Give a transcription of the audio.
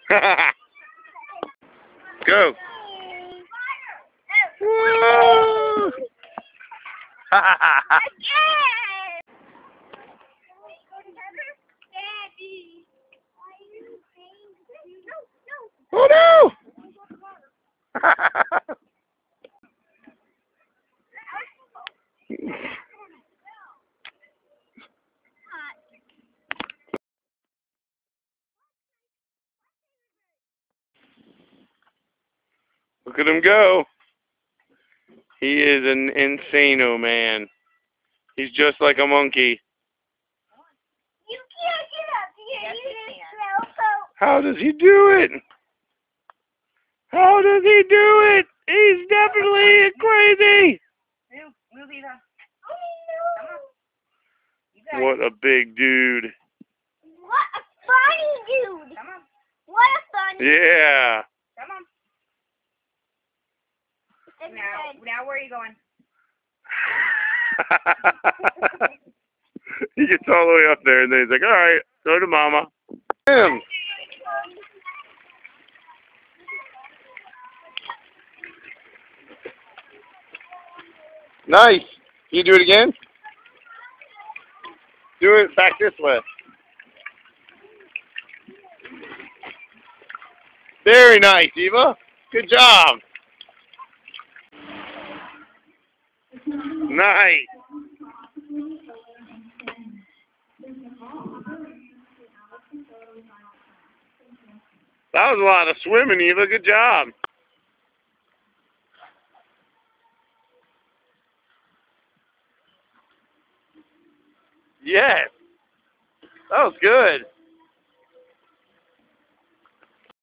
Go. Woo! Oh no! Look at him go. He is an insano man. He's just like a monkey. You can't get up here. You just fell. How does he do it? How does he do it? He's definitely crazy. Move, Eva. Oh, no. What a big dude. What a funny dude. Come on. What a funny Yeah. Come on. Now where are you going? He gets all the way up there and then he's like, all right, go to mama. Him. Nice. Can you do it again? Do it back this way. Very nice, Eva. Good job. Nice. That was a lot of swimming, Eva. Good job. Yes. That was good.